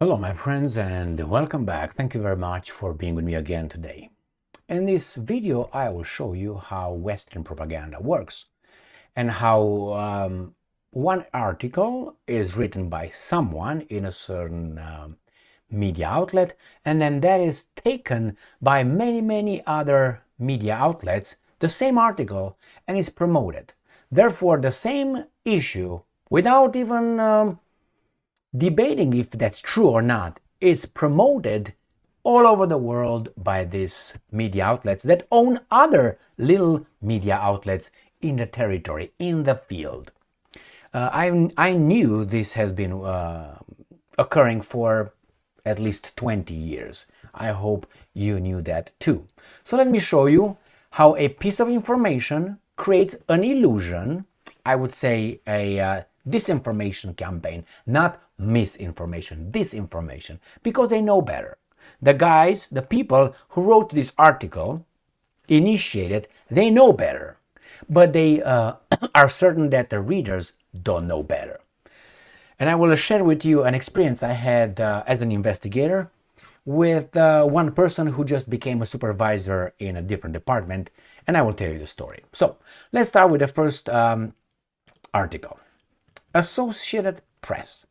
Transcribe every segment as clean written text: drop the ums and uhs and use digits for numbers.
Hello, my friends, and welcome back. Thank you very much for being with me again today. In this video, I will show you how Western propaganda works and how one article is written by someone in a certain media outlet, and then that is taken by many other media outlets, the same article, and is promoted. Therefore, the same issue, without even debating if that's true or not, is promoted all over the world by these media outlets that own other little media outlets in the territory, in the field. I knew this has been occurring for at least 20 years. I hope you knew that too. So let me show you how a piece of information creates an illusion, I would say a disinformation campaign, not misinformation, disinformation, because they know better. The guys, the people who wrote this article, initiated, they know better, but they are certain that the readers don't know better. And I will share with you an experience I had as an investigator with one person who just became a supervisor in a different department, and I will tell you the story. So let's start with the first article. Associated Press.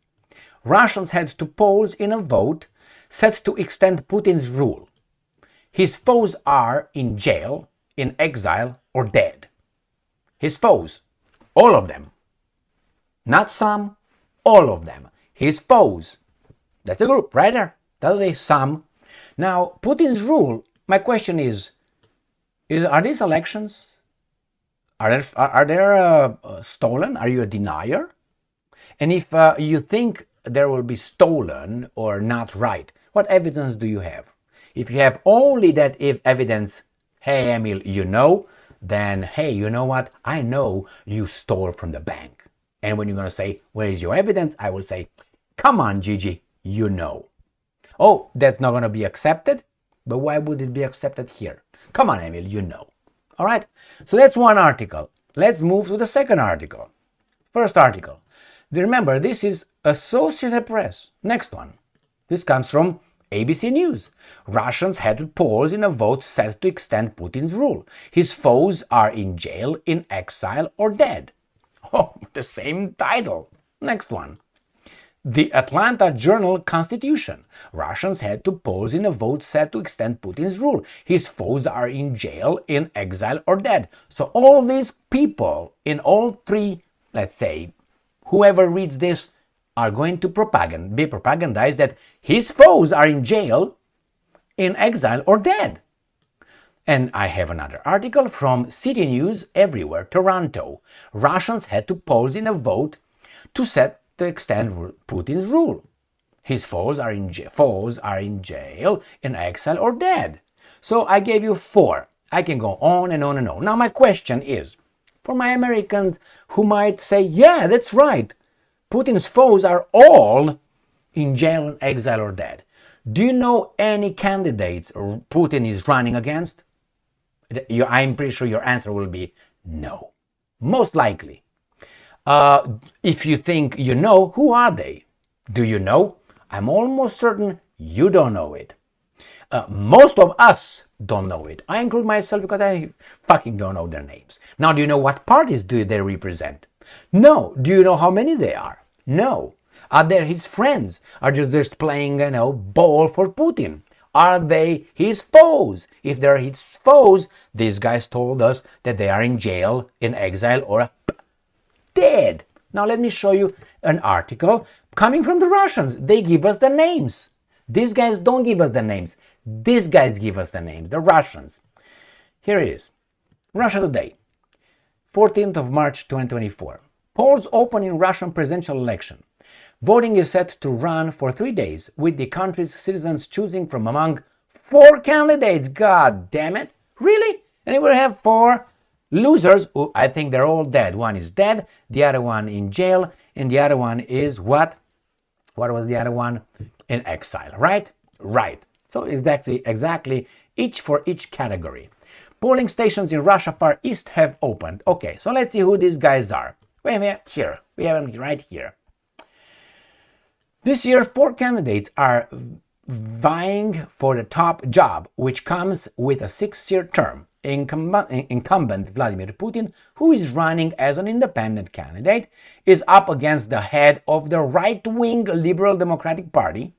Russians had to pause in a vote set to extend Putin's rule. His foes are in jail, in exile, or dead. His foes, all of them. Not some, all of them. His foes. That's a group, right there. That's a some. Now, Putin's rule, my question is are these elections? Are they stolen? Are you a denier? And if you think there will be stolen or not right, what evidence do you have? If you have only that evidence, hey, Emil, you know, then, hey, you know what? I know you stole from the bank. And when you're going to say, where is your evidence? I will say, come on, Gigi, you know. Oh, that's not going to be accepted? But why would it be accepted here? Come on, Emil, you know. All right, so that's one article. Let's move to the second article. First article. Remember, this is Associated Press. Next one. This comes from ABC News. Russians had to pause in a vote set to extend Putin's rule. His foes are in jail, in exile, or dead. Oh, the same title. Next one. The Atlanta Journal-Constitution. Russians had to pause in a vote set to extend Putin's rule. His foes are in jail, in exile, or dead. So all these people in all three, let's say, whoever reads this, are going to be propagandized that his foes are in jail, in exile, or dead. And I have another article from City News Everywhere, Toronto. Russians had to pause in a vote to extend Putin's rule. His foes are in jail, in exile, or dead. So I gave you 4. I can go on and on and on. Now my question is, for my Americans who might say, yeah, that's right, Putin's foes are all in jail, in exile, or dead. Do you know any candidates Putin is running against? I'm pretty sure your answer will be no. Most likely. If you think you know, who are they? Do you know? I'm almost certain you don't know it. Most of us don't know it. I include myself because I fucking don't know their names. Now, do you know what parties do they represent? No. Do you know how many they are? No. Are they his friends? Are they just playing, ball for Putin? Are they his foes? If they're his foes, these guys told us that they are in jail, in exile, or dead. Now let me show you an article coming from the Russians. They give us the names. These guys don't give us the names. These guys give us the names, the Russians. Here it is. Russia Today, 14th of March 2024. Polls open in Russian presidential election. Voting is set to run for 3 days, with the country's citizens choosing from among 4 candidates. God damn it. Really? And we have 4 losers. Who I think they're all dead. One is dead, the other one in jail, and the other one is what? What was the other one? In exile, right? Right. So exactly each for each category. Polling stations in Russia Far East have opened. Okay, so let's see who these guys are. We have them here. We have them right here. This year, 4 candidates are vying for the top job, which comes with a 6-year term. Incumbent Vladimir Putin, who is running as an independent candidate, is up against the head of the right-wing Liberal Democratic Party,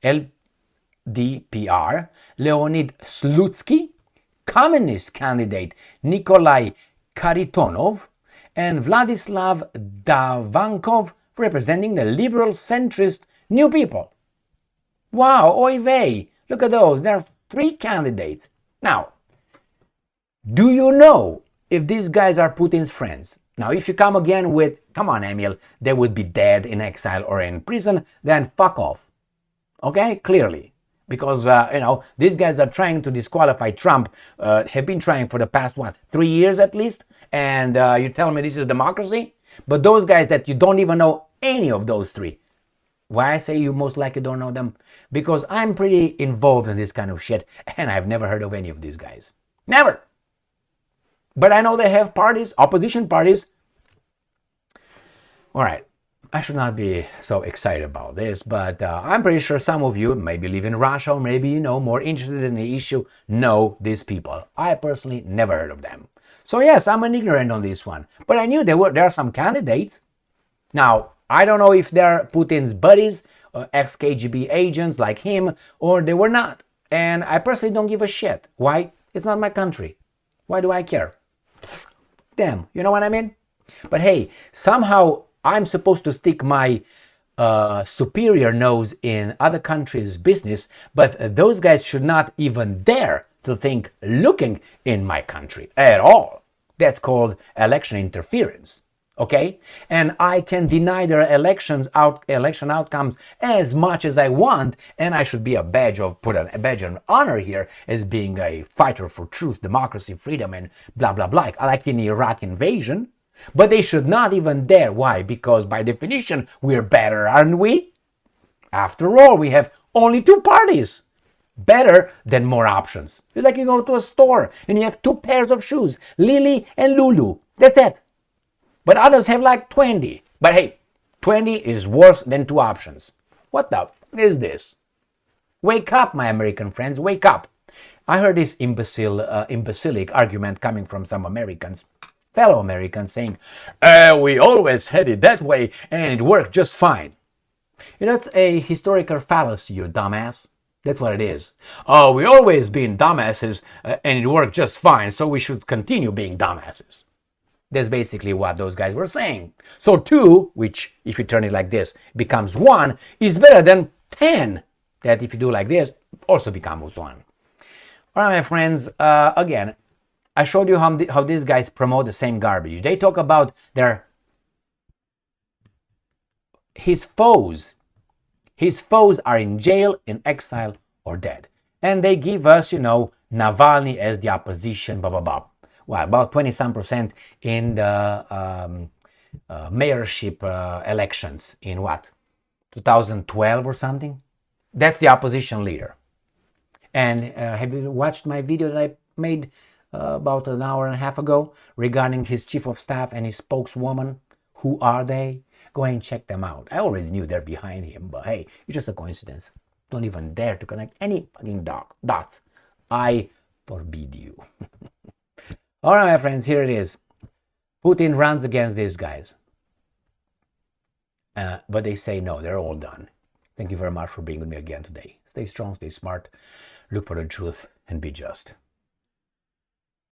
LDPR, Leonid Slutsky, communist candidate Nikolai Karitonov, and Vladislav Davankov, representing the liberal centrist New People. Wow, oy vey, look at those, there are 3 candidates. Now, do you know if these guys are Putin's friends? Now, if you come again with, come on, Emil, they would be dead in exile or in prison, then fuck off. Okay, clearly. Because, these guys are trying to disqualify Trump, have been trying for the past, 3 years at least? And you tell me this is democracy? But those guys that you don't even know any of those 3. Why I say you most likely don't know them? Because I'm pretty involved in this kind of shit, and I've never heard of any of these guys. Never! But I know they have parties, opposition parties. All right, I should not be so excited about this, but I'm pretty sure some of you maybe live in Russia, or maybe, more interested in the issue, know these people. I personally never heard of them. So yes, I'm an ignorant on this one. But I knew there are some candidates. Now, I don't know if they're Putin's buddies, ex-KGB agents like him, or they were not. And I personally don't give a shit. Why? It's not my country. Why do I care? Damn, you know what I mean? But hey, somehow I'm supposed to stick my superior nose in other countries' business, but those guys should not even dare to think looking in my country at all. That's called election interference. Okay, and I can deny their election outcomes as much as I want, and I should be put a badge of honor here as being a fighter for truth, democracy, freedom, and blah blah blah, like in the Iraq invasion. But they should not even dare. Why? Because by definition we're better, aren't we? After all, we have only 2 parties. Better than more options. It's like you go to a store and you have 2 pairs of shoes, Lily and Lulu. That's it. But others have like 20. But hey, 20 is worse than 2 options. What the f is this? Wake up, my American friends, wake up. I heard this imbecilic argument coming from some Americans, fellow Americans, saying, we always had it that way and it worked just fine. That's a historical fallacy, you dumbass. That's what it is. We always been dumbasses and it worked just fine, so we should continue being dumbasses. That's basically what those guys were saying. So 2, which if you turn it like this, becomes 1, is better than 10. That if you do like this, also becomes 1. All right, my friends, again, I showed you how these guys promote the same garbage. They talk about his foes. His foes are in jail, in exile, or dead. And they give us, Navalny as the opposition, blah, blah, blah. Well, about 20-some% in the mayorship elections in 2012 or something? That's the opposition leader. And have you watched my video that I made about an hour and a half ago regarding his chief of staff and his spokeswoman? Who are they? Go ahead and check them out. I always knew they're behind him, but hey, it's just a coincidence. Don't even dare to connect any fucking dots. I forbid you. All right, my friends, here it is. Putin runs against these guys. But they say no, they're all done. Thank you very much for being with me again today. Stay strong, stay smart, look for the truth, and be just.